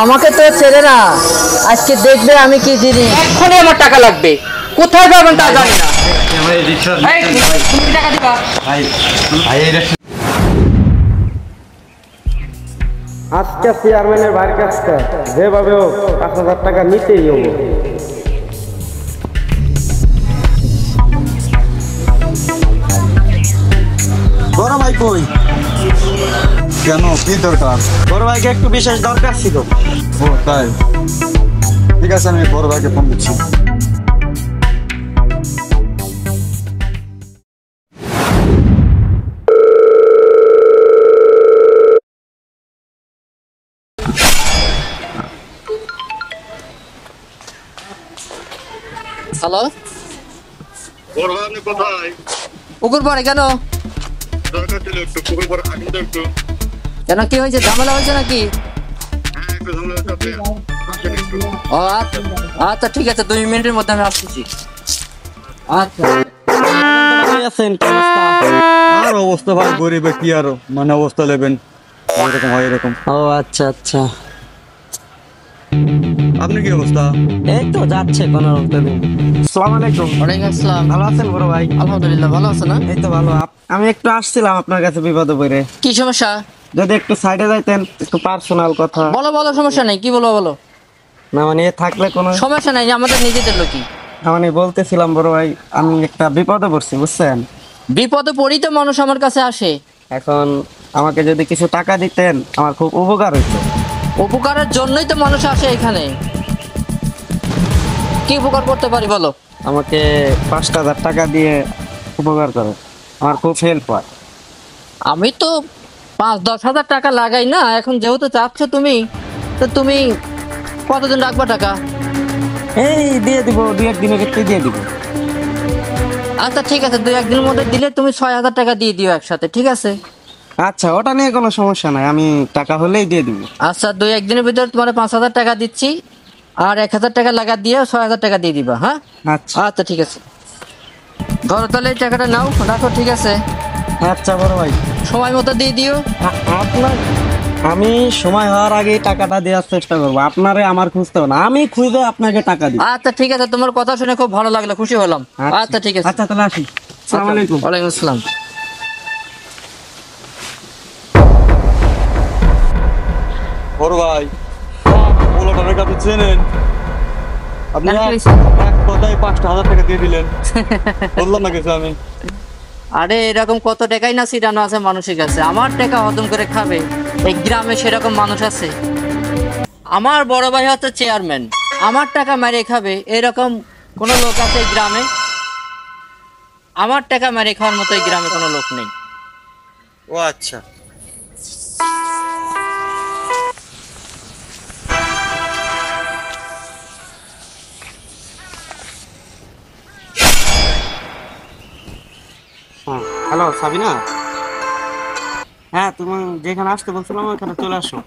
আমাকে তো ছেড়ে না, আজকে দেখবে আমি কি জিনিস। এক্ষুনি আমার টাকা লাগবে, কোথায় পাবেন তা জানি না। তুমি টাকা দিবা? আজকে চেয়ারম্যানের বাড়ির কাছটা যেভাবে হোক ৫,০০০ টাকা নিতেই হবে। বড় ভাই কই? কেন, কি দরকার? বড় ভাইকে একটু বিশেষ দরকার ছিল। ও তাই, ঠিক আছে, আমি বড় ভাইকে ফোন দিচ্ছি। হ্যালো, বড় ভাই আপনি কোথায়? পুকুর পরে কেন? দরকার ছিল একটু, পুকুর পরে আসুন তো একটু। কেন, কি হয়েছে? ঝামেলা হয়েছে নাকি? হ্যাঁ, একটু ঝামেলা হচ্ছে, আপনি আসেন একটু। ও আচ্ছা ঠিক আছে, 2 মিনিটের মধ্যে আমি আসতেছি। আচ্ছা, আছেন কি অবস্থা? আর অবস্থা ভাই গরিবে কি আর মানে অবস্থা নেবেন, এরকম হয় এরকম। ও আচ্ছা আচ্ছা, আপনি কি অবস্থা? এই তো যাচ্ছে কোনো রকমে। আসসালামু আলাইকুম। ওয়ালাইকুম আসসালাম। ভালো আছেন বড় ভাই? আলহামদুলিল্লাহ, ভালো আছে না? এই তো ভালো। আমি একটু আসছিলাম আপনার কাছে বিপদে পড়ে, কি সমস্যা? যদি একটু সাইডে যাইতেন, একটু পার্সোনাল কথা। বলো বলো, সমস্যা নাই, কি বলো বলো। না মানে থাকলে কোনো সমস্যা নাই, আমাদের নিজেদের লোকই। মানে বলতেছিলাম বড় ভাই, আমি একটা বিপদে পড়ছি বুঝছেন। বিপদে পড়ি তো মানুষ আমার কাছে আসে। এখন আমাকে যদি কিছু টাকা দিতেন আমার খুব উপকার হইতো। উপকারের জন্যই তো মানুষ আসে এখানে। কি উপকার করতে পারি বলো? আমাকে ৫,০০০ টাকা দিয়ে উপকার করে, আমার খুব হেল্প হয়। আমি তো ৫-১০ হাজার টাকা লাগাই না, এখন যেহেতু চাচ্ছ তুমি, তো তুমি কতদিন রাখবা টাকা? এই দিয়ে দিব, ২-১ দিনের একটু দিয়ে দিব। আচ্ছা ঠিক আছে, 2-1 দিনের মধ্যে দিলে তুমি ৬,০০০ টাকা দিয়ে দিও একসাথে, ঠিক আছে? আচ্ছা, ওটা নিয়ে কোনো সমস্যা নাই, আমি টাকা হলেই দিয়ে দিব। আচ্ছা, 2-1 দিনের ভিতরে তোমার ৫,০০০ টাকা দিচ্ছি, আর ১,০০০ টাকা লাগা দিয়ে ৬,০০০ টাকা দিয়ে দিবা। হ্যাঁ আচ্ছা আচ্ছা ঠিক আছে, ধরো তাহলে এই টাকাটা নাও, রাখো, ঠিক আছে? আচ্ছা বড় ভাই, সময় মতো দিয়ে দিও। আপনার আমি সময় হওয়ার আগে টাকাটা দেওয়ার চেষ্টা করবো। আপনারে আমার খুঁজতে হবে না, আমি খুঁজে আপনাকে টাকা দিব। আচ্ছা ঠিক আছে, তোমার কথা শুনে খুব ভালো লাগলো, খুশি হলাম। আচ্ছা ঠিক আছে, আচ্ছা তাহলে আসি। আসসালামু আলাইকুম। ওয়ালাইকুম আসসালাম। বড় ভাই, পোলাটাকে আপনি চেনেন? আপনি এক কথায় ৫,০০০ টাকা দিয়ে দিলেন, বললাম না কিছু আমি। আরে এরকম কত টাকাই না ছিটানো আছে মানুষের কাছে, আমার টাকা হজম করে খাবে এই গ্রামে সেরকম মানুষ আছে? আমার বড় ভাই হচ্ছে চেয়ারম্যান, আমার টাকা মেরে খাবে এরকম কোন লোক আছে এই গ্রামে? আমার টাকা মেরে খাওয়ার মতো এই গ্রামে কোনো লোক নেই। ও আচ্ছা, হ্যালো সাবিনা, হ্যাঁ তুমি যেখানে আসতে বলছিলাম ওখানে চলে আসো।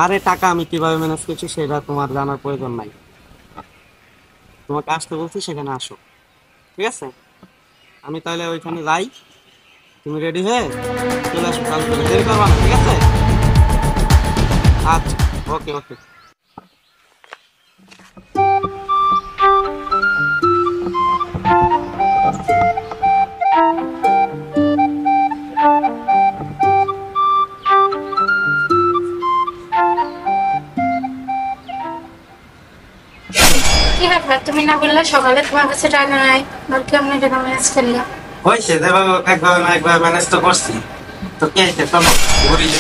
আরে টাকা আমি কিভাবে ম্যানেজ করছি সেটা তোমার জানার প্রয়োজন নাই, তোমাকে আসতে বলছি সেখানে আসো, ঠিক আছে? আমি তাহলে ওইখানে যাই, তুমি রেডি হয়ে চলে আসো, কাল করে দেরি করবা না, ঠিক আছে? আচ্ছা, ওকে ওকে। কি ব্যাপার, তুমি না বললে সকালে তোমার কাছে টাকা নাই, আর কেমন টাকা ম্যানেজ করলে? হয়েছে যেভাবে একভাবে না একভাবে ম্যানেজ তো করছি, তো কে চলো ঘুরি।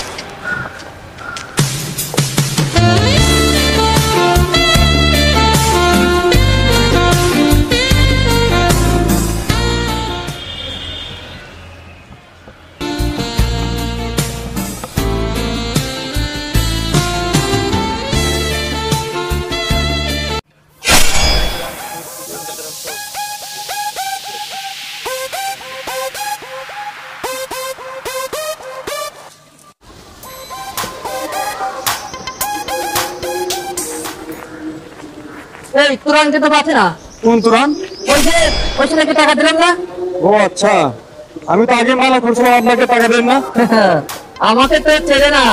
এই তুরান কে তো পাচ্ছে না। কোন তুরান? ওই ছেলেকে টাকা দিলাম না। ও আচ্ছা, আমি তো আগে মানা করছিলাম আপনাকে টাকা দেন না। আমাকে তো ছেড়ে না,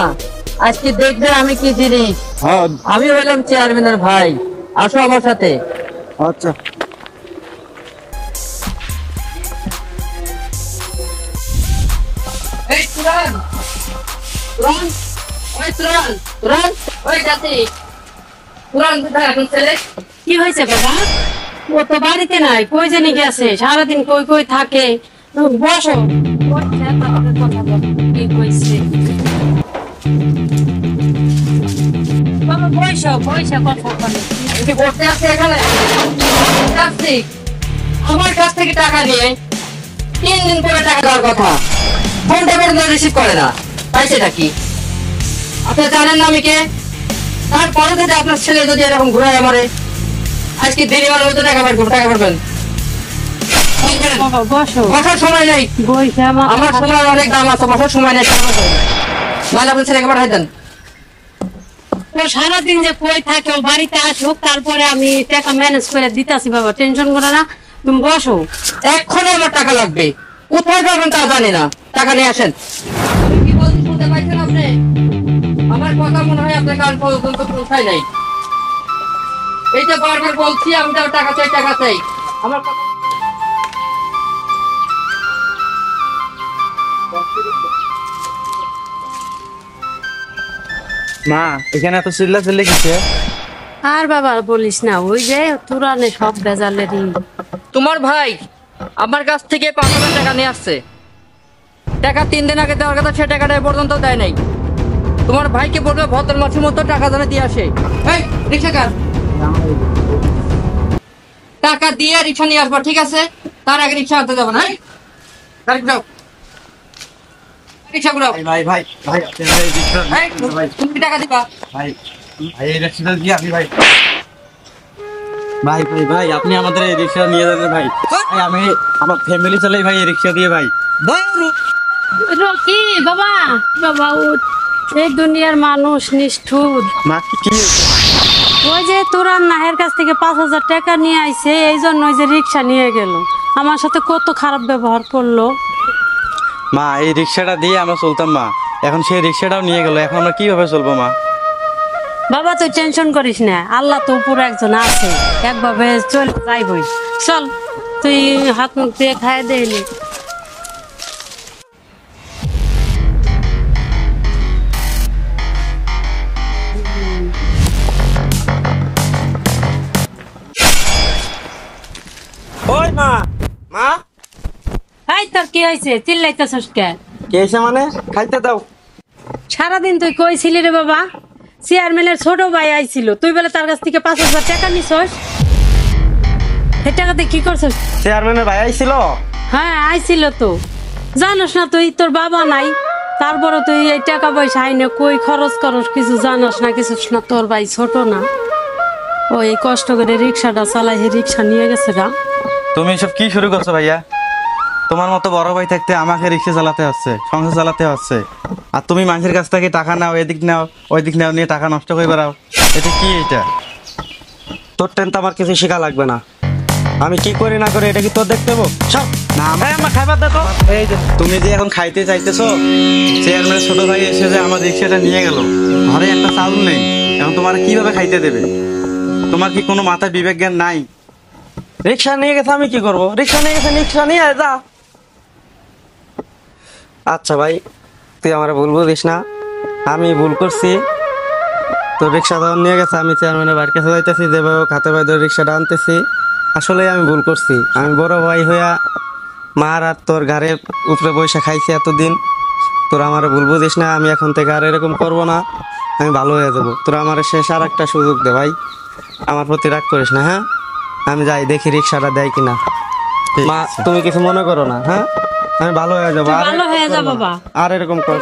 আজকে দেখবেন আমি কি জিনিস। হ্যাঁ আমি হইলাম চেয়ারম্যানের ভাই, আসো আমার সাথে। আচ্ছা এই তুরান, তুরান, ওই তুরান, তুরান, ওই জাতি, তুরান কোথায় এখন ছেলে? কি হয়েছে বাবা? ও তো বাড়িতে নাই, কই জানি গেছে, সারাদিন কই কই থাকে। বসো, বসে তারপরে কথা বলো, কি কইছে। বাবা বসো, বসে কথা বলো। কি করতে আসছে এখানে? আসছি। আমার কাছ থেকে টাকা নিয়ে 3 দিন পরে টাকা দেওয়ার কথা, ফোনটা পর্যন্ত রিসিভ করে না, পাইছেটা কি? আপনি জানেন না আমি কে? তারপরে যদি আপনার ছেলে যদি এরকম ঘুরায় মারে, আজকে দেরি হলে হয়তো টাকা পারবেন, টাকা পারবেন। বাবা বসো, বসার সময় নেই, বসে আমার সময় অনেক দাম আছে, বসার সময় নেই। নাহলে আপনার ছেলেকে পাঠাই দেন। ও সারাদিন যে কই থাকে, ও বাড়িতে আসুক, তারপরে আমি টাকা ম্যানেজ করে দিতেছি। বাবা টেনশন করে না, তুমি বসো। এক্ষুনি আমার টাকা লাগবে, কোথায় পাবেন তা জানি না, টাকা নিয়ে আসেন। কি বলছি শুনতে পাইছেন আপনি? আমার কথা মনে হয় আপনার কাল পর্যন্ত পৌঁছায় নাই। এইটা বারবার বলছি, আমি তো টাকা চাই, টাকা চাই। আমার কথা মা এখানে এত চিল্লা চিল্লি কিসে? আর বাবা বলিস না, ওই যে তুরানে সব বেজালেরই। তোমার ভাই আমার কাছ থেকে 5,000 টাকা নিয়ে আসছে। টাকা 3 দিন আগে দেওয়ার কথা, সে টাকাটা এ পর্যন্ত দেয় নাই। তোমার ভাইকে বলবে ভদ্র মাসের মতো টাকা যেন দিয়ে আসে। এই রিক্সা কার, টাকা দিয়ে রিক্সা নিয়ে আসবা, ঠিক আছে? তার আগে রিক্সা আনতে যাবো না। এই, গাড়ি ঘুরাও, রিক্সা ঘুরাও। ভাই ভাই ভাই আপনি এই রিক্সা এই, তুমি কি টাকা দিবা? ভাই ভাই এই রিক্সাটা দিয়ে আপনি ভাই ভাই ভাই ভাই আপনি আমাদের এই রিক্সা নিয়ে যাবেন ভাই। ভাই আমি আমার ফ্যামিলি চালাই ভাই এই রিক্সা দিয়ে ভাই। কি বাবা, বাবা উঠ, এই দুনিয়ার মানুষ নিষ্ঠুর। মা কি ওই যে তুরান নাহের কাছ থেকে 5,000 টাকা নিয়ে আইছে, এই জন্য ওই যে রিক্সা নিয়ে গেল, আমার সাথে কত খারাপ ব্যবহার করলো। মা এই রিক্সাটা দিয়ে আমরা চলতাম মা, এখন সেই রিক্সাটাও নিয়ে গেল, এখন আমরা কিভাবে চলবো মা? বাবা তুই টেনশন করিস না, আল্লাহ তো উপরে একজন আছে, একভাবে চল যাইবই। চল তুই হাত মুখ দিয়ে খাই দেলি। ওই মা, মা এই তোর কি হয়েছে, চিল্লাইতেছস কেন? কে এসে মানে খাইতে দাও। সারাদিন তুই কইছিলি রে বাবা, চেয়ারম্যানের ছোট ভাই আইছিল, তুই বলে তার কাছ থেকে 5,000 টাকা নিছস। এই টাকাতে কি করছস? চেয়ারম্যানের ভাই আইছিল। হ্যাঁ আইছিল তো, জানোস না তুই, তোর বাবা নাই, তারপরে তুই এই টাকা পয়সা আইনে কই খরচ করস, কিছু জানোস না, কিছু না। তোর ভাই ছোট না, ওই কষ্ট করে রিক্সাটা চালাই, রিক্সা নিয়ে গেছে গা। তুমি এসব কি শুরু করছো ভাইয়া? তোমার মতো বড় ভাই থাকতে আমাকে রিক্সা চালাতে হচ্ছে, সংসার চালাতে হচ্ছে, আর তুমি মানুষের কাছ থেকে টাকা নাও, এদিক নাও ওই দিক নাও, নিয়ে টাকা নষ্ট করে বেড়াও। এটা কি? এটা তোর টেন তো আমার কিছু শেখা লাগবে না, আমি কি করি না করি এটা কি তোর দেখতে হবো? সব না এই আমার খাইবার দে তো। এই যে তুমি যে এখন খাইতে চাইতেছো, চেয়ারম্যানের ছোট ভাই এসে যে আমার রিক্সাটা নিয়ে গেল, ঘরে একটা চাউল নেই, এখন তোমার কিভাবে খাইতে দেবে? তোমার কি কোনো মাথায় বিবেক জ্ঞান নাই? রিক্সা নিয়ে গেছে, আমি কি করবো? রিক্সা নিয়ে গেছে, রিক্সা নিয়ে আয়, যা। আচ্ছা ভাই তুই আমার ভুল বুঝিস না, আমি ভুল করছি। তো রিক্সা যখন নিয়ে গেছে, আমি চেয়ারম্যানের বাড়ির কাছে যাইতেছি, যেভাবে খাতে পাই ধরে রিক্সাটা আনতেছি। আসলে আমি ভুল করছি, আমি বড় ভাই হইয়া মার আর তোর ঘরের উপরে বৈশা খাইছি এতদিন। তোরা আমার ভুল বুঝিস না, আমি এখন থেকে আর এরকম করবো না, আমি ভালো হয়ে যাবো। তোরা আমার শেষ আর একটা সুযোগ দে ভাই, আমার প্রতি রাগ করিস না। হ্যাঁ আমি যাই দেখি রিক্সাটা দেয় কিনা। ঠিক মা আছে। তুমি কিছু মনে করো না, হ্যাঁ আমি ভালো হয়ে যাবো, তুই আর ভালো এরকম হয়ে যা করবো না। বাবা। আর এরকম কর।